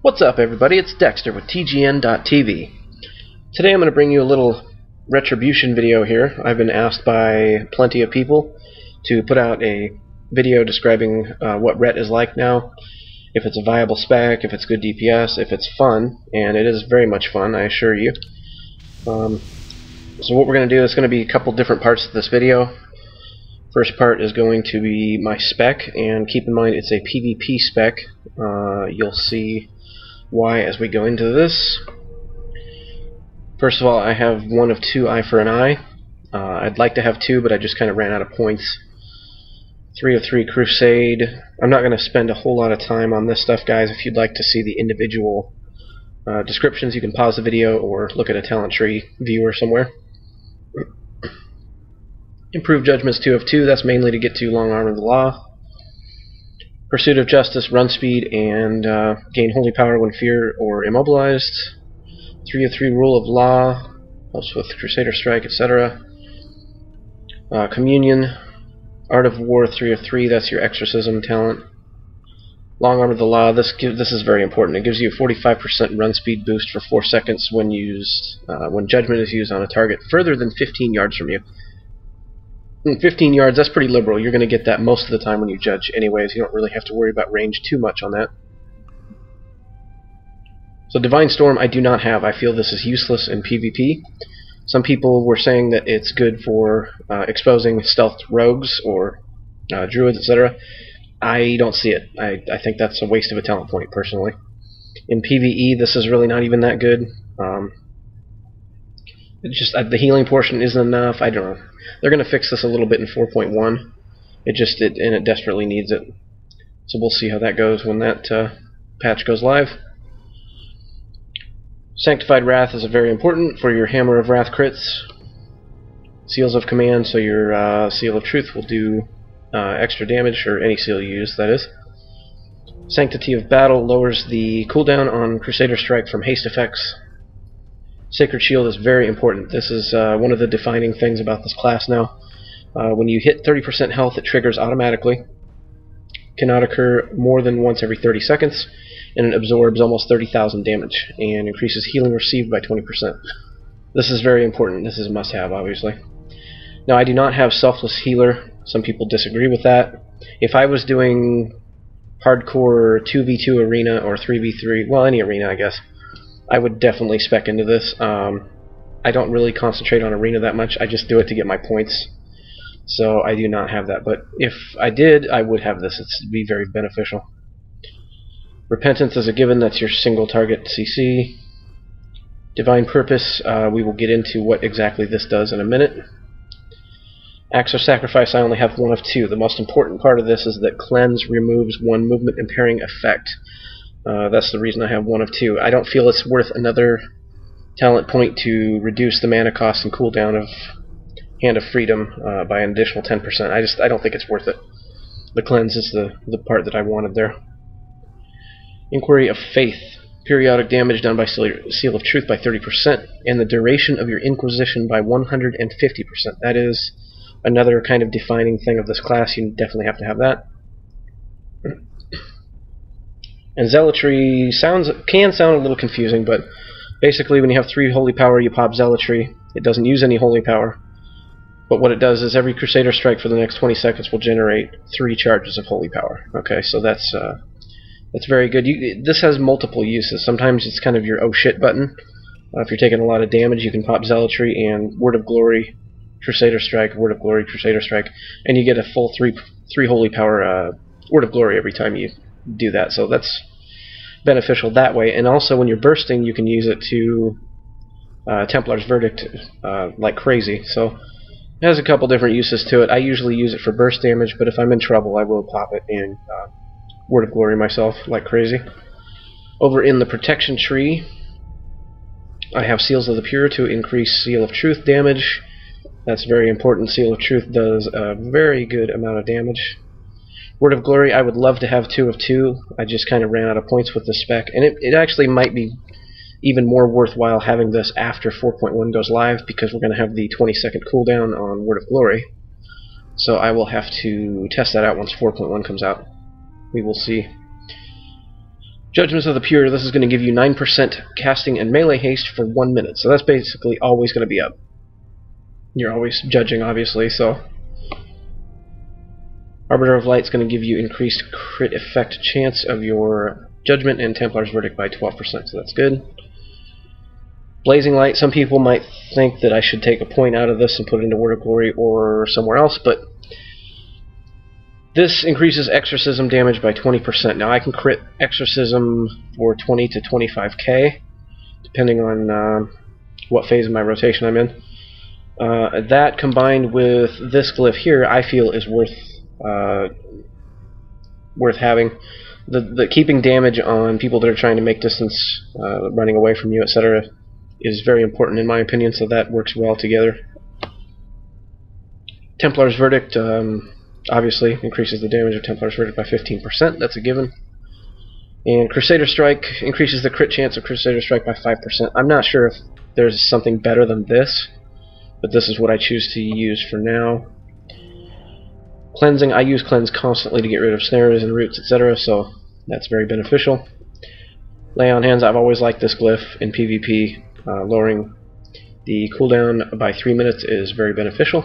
What's up, everybody? It's Dextur with TGN.TV. Today I'm going to bring you a little Retribution video here. I've been asked by plenty of people to put out a video describing what Ret is like now, if it's a viable spec, if it's good DPS, if it's fun, and it is very much fun, I assure you. So what we're going to do is going to be a couple different parts of this video. First part is going to be my spec, and keep in mind it's a PvP spec. You'll see why as we go into this. First of all, I have one of two eye for an eye. I'd like to have two, but I just kind of ran out of points. 3 of 3 Crusade. I'm not going to spend a whole lot of time on this stuff, guys. If you'd like to see the individual descriptions, you can pause the video or look at a talent tree viewer somewhere. Improved Judgments 2 of 2. That's mainly to get to Long Arm of the Law. Pursuit of Justice, run speed, and gain holy power when feared or immobilized. 3 of 3 Rule of Law, helps with Crusader Strike, etc. Communion, Art of War, 3 of 3, that's your exorcism talent. Long Arm of the Law, this is very important. It gives you a 45% run speed boost for 4 seconds when used when Judgment is used on a target further than 15 yards from you. 15 yards, that's pretty liberal. You're going to get that most of the time when you judge anyways. You don't really have to worry about range too much on that. So Divine Storm I do not have. I feel this is useless in PvP. Some people were saying that it's good for exposing stealth rogues or druids, etc. I don't see it. I think that's a waste of a talent point, personally. In PvE, this is really not even that good. It's just the healing portion isn't enough. I don't know. They're going to fix this a little bit in 4.1. It desperately needs it. So we'll see how that goes when that patch goes live. Sanctified Wrath is very important for your Hammer of Wrath crits. Seals of Command, so your Seal of Truth will do extra damage, or any seal you use, that is. Sanctity of Battle lowers the cooldown on Crusader Strike from haste effects. Sacred Shield is very important. This is one of the defining things about this class now. When you hit 30% health, it triggers automatically. Cannot occur more than once every 30 seconds, and it absorbs almost 30,000 damage, and increases healing received by 20%. This is very important. This is a must-have, obviously. Now, I do not have Selfless Healer. Some people disagree with that. If I was doing hardcore 2v2 arena or 3v3, well, any arena, I guess, I would definitely spec into this. I don't really concentrate on arena that much. I just do it to get my points. So I do not have that. But if I did, I would have this. It'd be very beneficial. Repentance is a given. That's your single target CC. Divine Purpose, we will get into what exactly this does in a minute. Acts of Sacrifice, I only have one of two. The most important part of this is that Cleanse removes one movement impairing effect. That's the reason I have one of two. I don't feel it's worth another talent point to reduce the mana cost and cooldown of Hand of Freedom by an additional 10%. I don't think it's worth it. The Cleanse is the part that I wanted there. Inquiry of Faith. Periodic damage done by Seal of Truth by 30%, and the duration of your Inquisition by 150%. That is another kind of defining thing of this class. You definitely have to have that. And Zealotry can sound a little confusing, but basically when you have 3 holy power, you pop Zealotry. It doesn't use any holy power, but what it does is every Crusader Strike for the next 20 seconds will generate 3 charges of holy power. Okay, so that's very good. This has multiple uses. Sometimes it's kind of your oh shit button. If you're taking a lot of damage, you can pop Zealotry and Word of Glory, Crusader Strike, Word of Glory, Crusader Strike, and you get a full 3 holy power Word of Glory every time you do that. So that's beneficial that way. And also when you're bursting, you can use it to Templar's Verdict like crazy. So it has a couple different uses to it. I usually use it for burst damage, but if I'm in trouble, I will pop it in Word of Glory myself like crazy. Over in the protection tree, I have Seals of the Pure to increase Seal of Truth damage. That's very important. Seal of Truth does a very good amount of damage. Word of Glory, I would love to have 2 of 2. I just kind of ran out of points with the spec, and it actually might be even more worthwhile having this after 4.1 goes live, because we're going to have the 20-second cooldown on Word of Glory. So I will have to test that out once 4.1 comes out. We will see. Judgments of the Pure, this is going to give you 9% casting and melee haste for 1 minute. So that's basically always going to be up. You're always judging, obviously, so... Arbiter of Light is going to give you increased crit effect chance of your Judgment and Templar's Verdict by 12%, so that's good. Blazing Light, some people might think that I should take a point out of this and put it into Word of Glory or somewhere else, but this increases exorcism damage by 20%. Now I can crit exorcism for 20 to 25k, depending on what phase of my rotation I'm in. That combined with this glyph here, I feel is worth having. The keeping damage on people that are trying to make distance, running away from you, etc., is very important in my opinion, so that works well together. Templar's Verdict obviously increases the damage of Templar's Verdict by 15%, that's a given. And Crusader Strike increases the crit chance of Crusader Strike by 5%. I'm not sure if there's something better than this, but this is what I choose to use for now. Cleansing, I use Cleanse constantly to get rid of snares and roots, etc., so that's very beneficial. Lay on Hands, I've always liked this glyph in PvP. Lowering the cooldown by 3 minutes is very beneficial.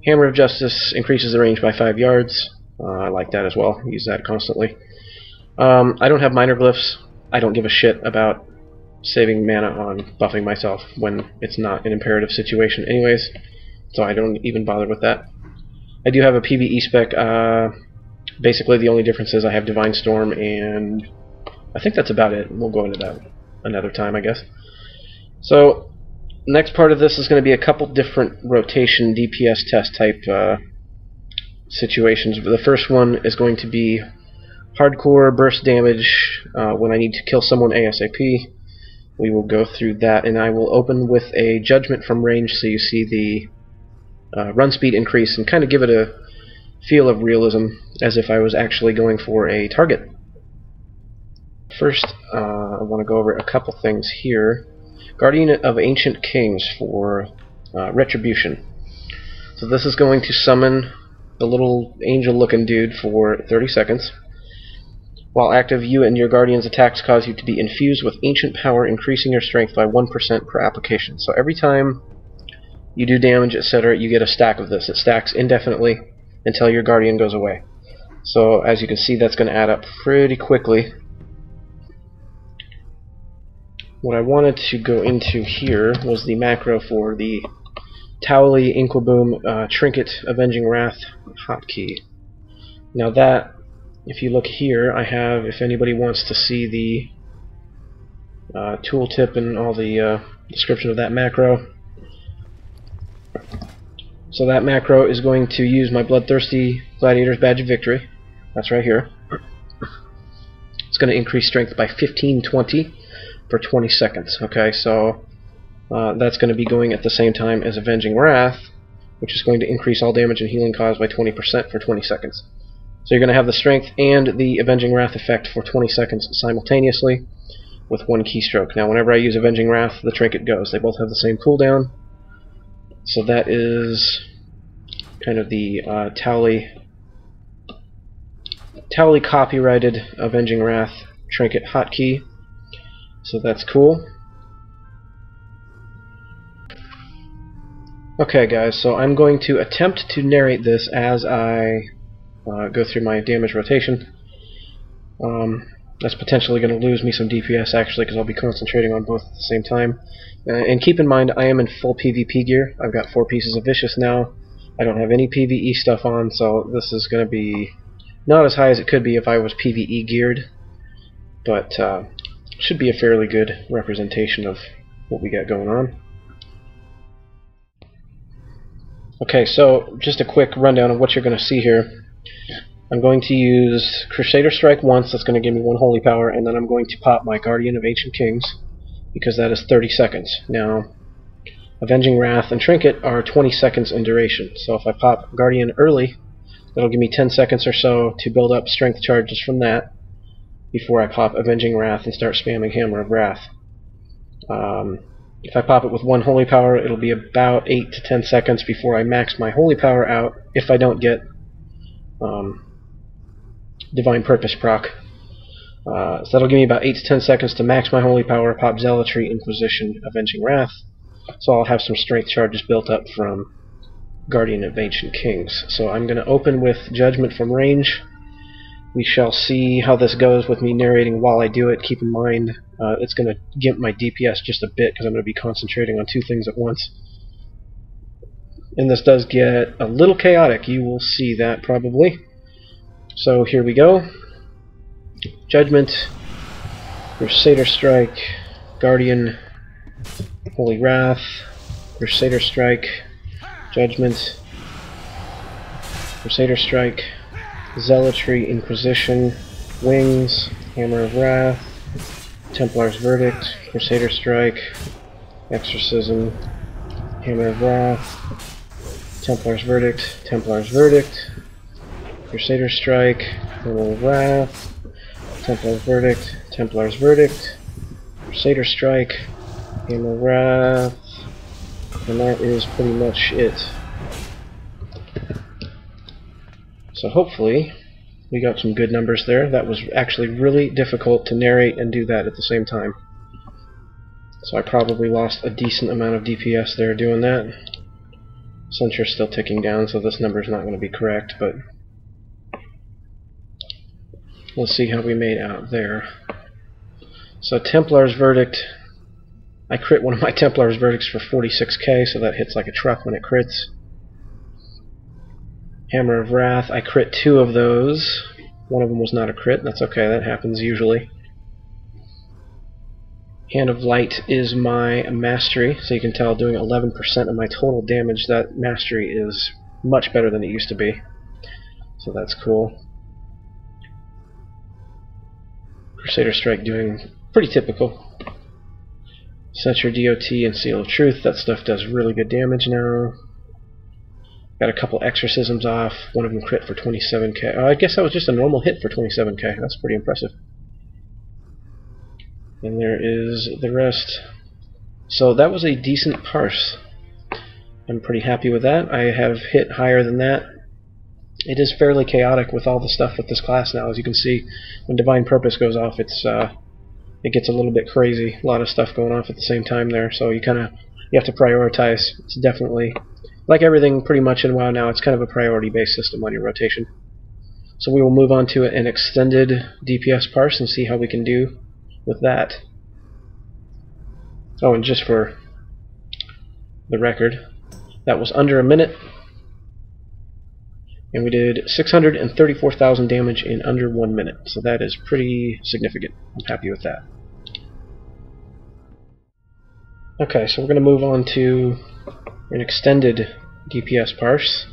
Hammer of Justice increases the range by 5 yards. I like that as well. Use that constantly. I don't have minor glyphs. I don't give a shit about saving mana on buffing myself when it's not an imperative situation anyways, so I don't even bother with that. I do have a PvE spec. Basically the only difference is I have Divine Storm, and I think that's about it. We'll go into that another time, I guess. So, next part of this is going to be a couple different rotation DPS test type situations. The first one is going to be hardcore burst damage when I need to kill someone ASAP. We will go through that, and I will open with a Judgment from range so you see the run speed increase and kind of give it a feel of realism as if I was actually going for a target. First, I want to go over a couple things here. Guardian of Ancient Kings for Retribution. So this is going to summon the little angel-looking dude for 30 seconds. While active, you and your Guardian's attacks cause you to be infused with ancient power, increasing your strength by 1% per application. So every time you do damage, etc., you get a stack of this. It stacks indefinitely until your Guardian goes away. So as you can see, that's going to add up pretty quickly. What I wanted to go into here was the macro for the Towley Inquaboom Trinket Avenging Wrath hotkey. Now that, if you look here, I have, if anybody wants to see the tooltip and all the description of that macro. So that macro is going to use my Bloodthirsty Gladiator's Badge of Victory. That's right here. It's going to increase strength by 1520 for 20 seconds. Okay, so that's going to be going at the same time as Avenging Wrath, which is going to increase all damage and healing caused by 20% for 20 seconds. So you're going to have the strength and the Avenging Wrath effect for 20 seconds simultaneously with one keystroke. Now whenever I use Avenging Wrath, the trinket goes. They both have the same cooldown. So that is kind of the Towley copyrighted Avenging Wrath trinket hotkey. So that's cool. Okay guys, so I'm going to attempt to narrate this as I go through my damage rotation. That's potentially going to lose me some DPS actually, because I'll be concentrating on both at the same time. And keep in mind, I am in full PvP gear. I've got 4 pieces of Vicious now. I don't have any PvE stuff on, so this is going to be not as high as it could be if I was PvE geared, but should be a fairly good representation of what we got going on. Okay, so just a quick rundown of what you're going to see here. I'm going to use Crusader Strike once, that's going to give me 1 holy power, and then I'm going to pop my Guardian of Ancient Kings, because that is 30 seconds. Now, Avenging Wrath and Trinket are 20 seconds in duration, so if I pop Guardian early, that'll give me 10 seconds or so to build up strength charges from that, before I pop Avenging Wrath and start spamming Hammer of Wrath. If I pop it with 1 holy power, it'll be about 8 to 10 seconds before I max my holy power out, if I don't get Divine Purpose proc. So that'll give me about 8 to 10 seconds to max my holy power, pop Zealotry, Inquisition, Avenging Wrath. So I'll have some strength charges built up from Guardian of Ancient Kings. So I'm going to open with Judgment from range. We shall see how this goes with me narrating while I do it. Keep in mind, it's going to gimp my DPS just a bit because I'm going to be concentrating on 2 things at once. And this does get a little chaotic. You will see that probably. So here we go. Judgment, Crusader Strike, Guardian, Holy Wrath, Crusader Strike, Judgment, Crusader Strike, Zealotry, Inquisition, Wings, Hammer of Wrath, Templar's Verdict, Crusader Strike, Exorcism, Hammer of Wrath, Templar's Verdict, Templar's Verdict, Crusader Strike, Hammer of Wrath, Templar's Verdict, Templar's Verdict, Crusader Strike, Hammer of Wrath, and that is pretty much it. So hopefully we got some good numbers there. That was actually really difficult to narrate and do that at the same time. So I probably lost a decent amount of DPS there doing that. Sensure's still ticking down, so this number is not going to be correct, but we'll see how we made out there. So Templar's Verdict, I crit one of my Templar's Verdicts for 46k, so that hits like a truck when it crits. Hammer of Wrath, I crit 2 of those. One of them was not a crit, that's okay, that happens usually. Hand of Light is my mastery, so you can tell doing 11% of my total damage, that mastery is much better than it used to be. So that's cool. Crusader Strike doing pretty typical. Set your DOT and Seal of Truth, that stuff does really good damage now. Got a couple exorcisms off, one of them crit for 27k. I guess that was just a normal hit for 27k, that's pretty impressive. And there is the rest. So that was a decent parse. I'm pretty happy with that. I have hit higher than that. It is fairly chaotic with all the stuff with this class now. As you can see, when Divine Purpose goes off, it gets a little bit crazy. A lot of stuff going off at the same time there. So you have to prioritize. It's definitely, like everything pretty much in WoW now, it's kind of a priority-based system on your rotation. So we will move on to an extended DPS parse and see how we can do with that. Oh, and just for the record, that was under a minute. And we did 634,000 damage in under 1 minute, so that is pretty significant. I'm happy with that. Okay, so we're going to move on to an extended DPS parse.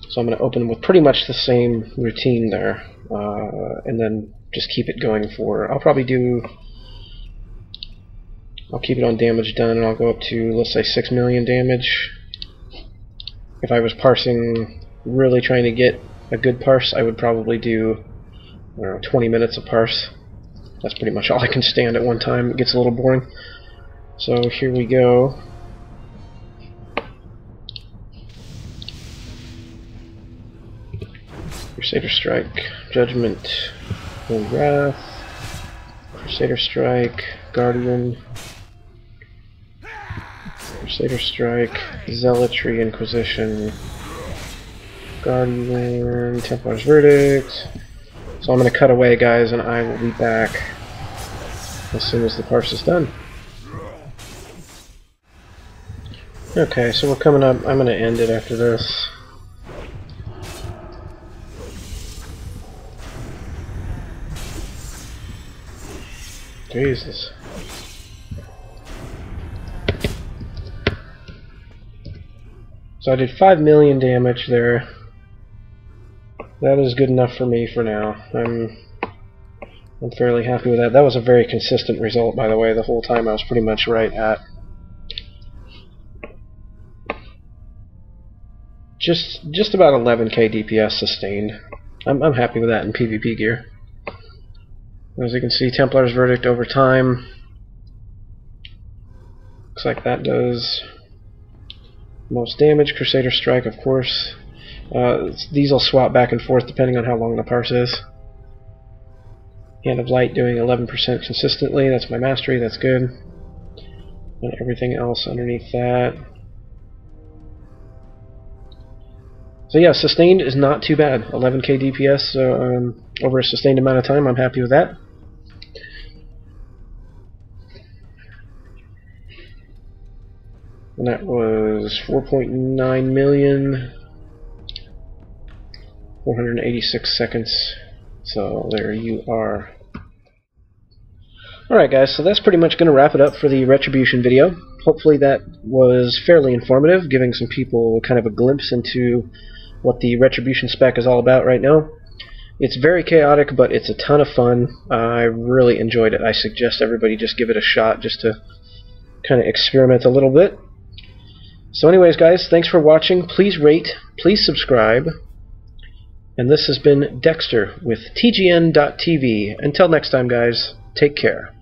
So I'm going to open with pretty much the same routine there, and then just keep it going for, I'll keep it on damage done, and I'll go up to, let's say, 6 million damage. If I was parsing, really trying to get a good parse, I would probably do, I don't know, 20 minutes of parse. That's pretty much all I can stand at one time. It gets a little boring. So here we go. Crusader Strike, Judgment, Holy Wrath, Crusader Strike, Guardian, Crusader Strike, Zealotry, Inquisition, Guardian, Templar's Verdict. So I'm going to cut away, guys, and I will be back as soon as the parse is done. Okay, so we're coming up. I'm going to end it after this. Jesus. So I did 5 million damage there. That is good enough for me for now. I'm fairly happy with that. That was a very consistent result, by the way. The whole time I was pretty much right at just about 11k DPS sustained. I'm happy with that in PvP gear. As you can see, Templar's Verdict over time. Looks like that does most damage. Crusader Strike, of course. These will swap back and forth depending on how long the parse is. Hand of Light doing 11% consistently. That's my mastery. That's good. And everything else underneath that. So yeah, sustained is not too bad. 11k DPS over a sustained amount of time. I'm happy with that. And that was 4.9 million, 486 seconds. So there you are. Alright guys, so that's pretty much going to wrap it up for the Retribution video. Hopefully that was fairly informative, giving some people kind of a glimpse into what the Retribution spec is all about right now. It's very chaotic, but it's a ton of fun. I really enjoyed it. I suggest everybody just give it a shot just to kind of experiment a little bit. So anyways guys, thanks for watching. Please rate, please subscribe. And this has been Dextur with TGN.TV. Until next time guys, take care.